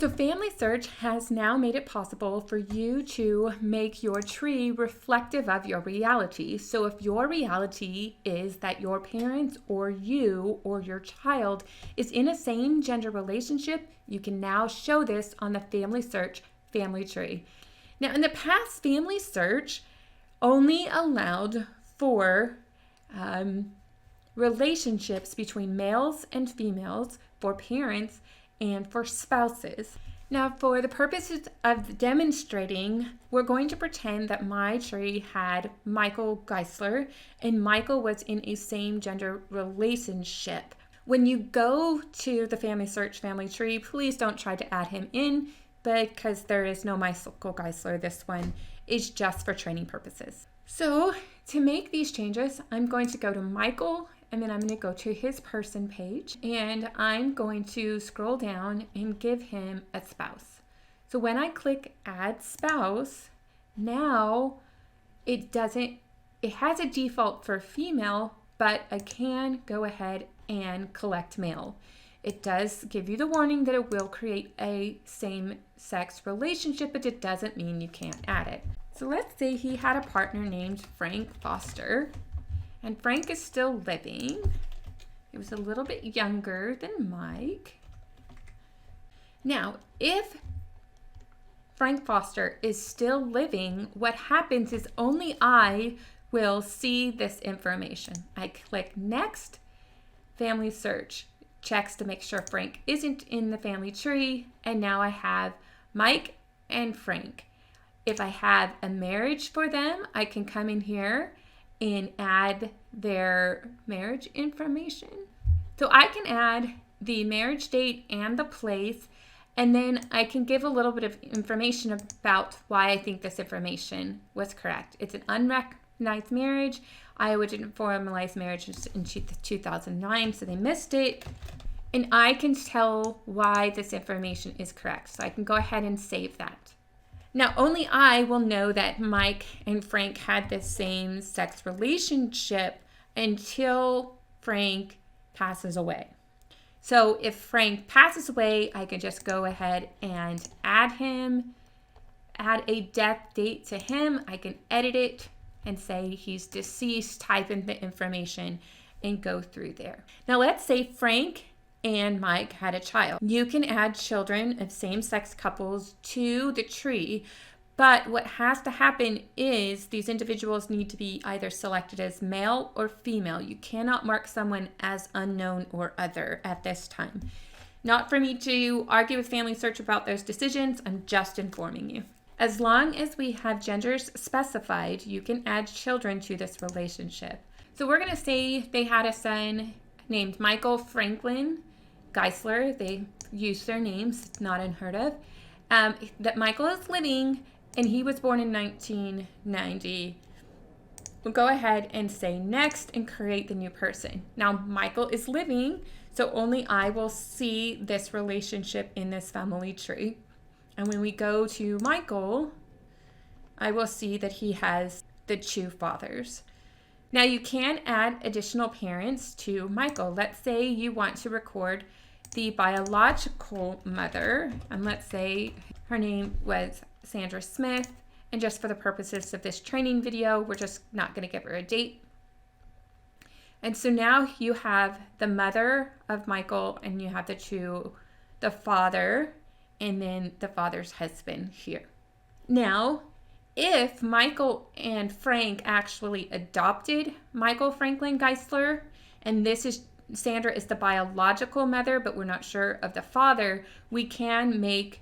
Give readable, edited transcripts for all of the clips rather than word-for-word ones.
So Family Search has now made it possible for you to make your tree reflective of your reality. So if your reality is that your parents or you or your child is in a same gender relationship, you can now show this on the Family Search family tree. Now in the past, Family Search only allowed for relationships between males and females, for parents, and for spouses. Now, for the purposes of demonstrating, we're going to pretend that my tree had Michael Geisler and Michael was in a same gender relationship. When you go to the Family Search family tree, please don't try to add him in because there is no Michael Geisler. This one is just for training purposes. So to make these changes, I'm going to go to Michael and then I'm going to go to his person page and I'm going to scroll down and give him a spouse. So when I click add spouse, now it has a default for female, but I can go ahead and collect male. It does give you the warning that it will create a same-sex relationship, but it doesn't mean you can't add it. So let's say he had a partner named Frank Foster. And Frank is still living. He was a little bit younger than Mike. Now, if Frank Foster is still living, what happens is only I will see this information. I click next, Family Search checks to make sure Frank isn't in the family tree, and now I have Mike and Frank. If I have a marriage for them, I can come in here and add their marriage information. So I can add the marriage date and the place, and then I can give a little bit of information about why I think this information was correct. It's an unrecognized marriage. Iowa didn't formalize marriage in 2009, so they missed it. And I can tell why this information is correct. So I can go ahead and save that. Now, only I will know that Mike and Frank had this same sex relationship until Frank passes away. So if Frank passes away, I can just go ahead and add him, add a death date to him. I can edit it and say he's deceased, type in the information, and go through there. Now, let's say Frank and Mike had a child. You can add children of same-sex couples to the tree, but what has to happen is these individuals need to be either selected as male or female. You cannot mark someone as unknown or other at this time. Not for me to argue with Family Search about those decisions, I'm just informing you. As long as we have genders specified, you can add children to this relationship. So we're going to say they had a son named Michael Franklin Geisler. They use their names, it's not unheard of. That Michael is living and he was born in 1990. We'll go ahead and say next and create the new person. Now Michael is living, so only I will see this relationship in this family tree. And when we go to Michael, I will see that he has the two fathers. Now you can add additional parents to Michael. Let's say you want to record the biological mother, and let's say her name was Sandra Smith, and just for the purposes of this training video, we're just not going to give her a date. And so now you have the mother of Michael, and you have the father, and then the father's husband here. Now, if Michael and Frank actually adopted Michael Franklin Geisler, and Sandra is the biological mother, but we're not sure of the father, we can make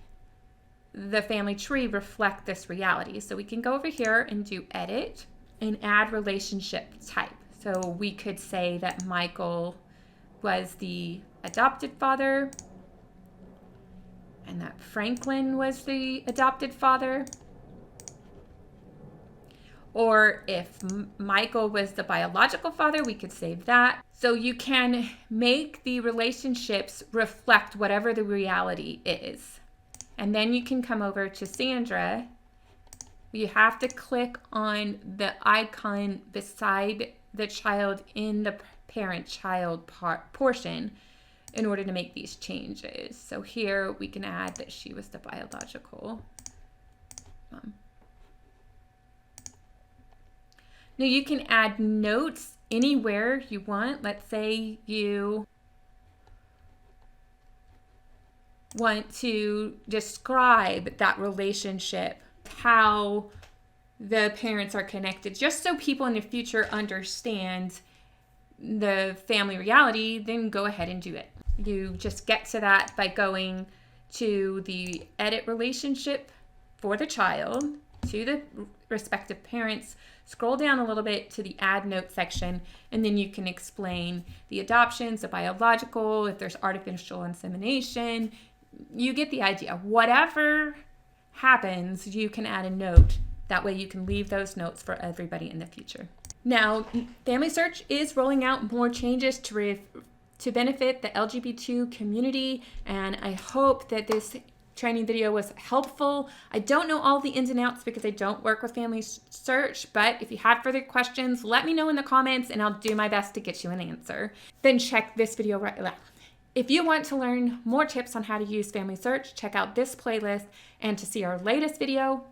the family tree reflect this reality. So we can go over here and do edit and add relationship type. So we could say that Michael was the adopted father and that Franklin was the adopted father. Or if Michael was the biological father, we could save that. So you can make the relationships reflect whatever the reality is. And then you can come over to Sandra. You have to click on the icon beside the child in the parent-child portion in order to make these changes. So here we can add that she was the biological mom. Now you can add notes anywhere you want. Let's say you want to describe that relationship, how the parents are connected, just so people in the future understand the family reality, then go ahead and do it. You just get to that by going to the edit relationship for the child, to the respective parents, scroll down a little bit to the add note section, and then you can explain the adoptions, the biological, if there's artificial insemination. You get the idea. Whatever happens, you can add a note. That way you can leave those notes for everybody in the future. Now, Family Search is rolling out more changes to benefit the LGBT community, and I hope that this training video was helpful. I don't know all the ins and outs because I don't work with Family Search, but if you have further questions, let me know in the comments and I'll do my best to get you an answer. Then check this video right now. If you want to learn more tips on how to use Family Search, check out this playlist, and to see our latest video,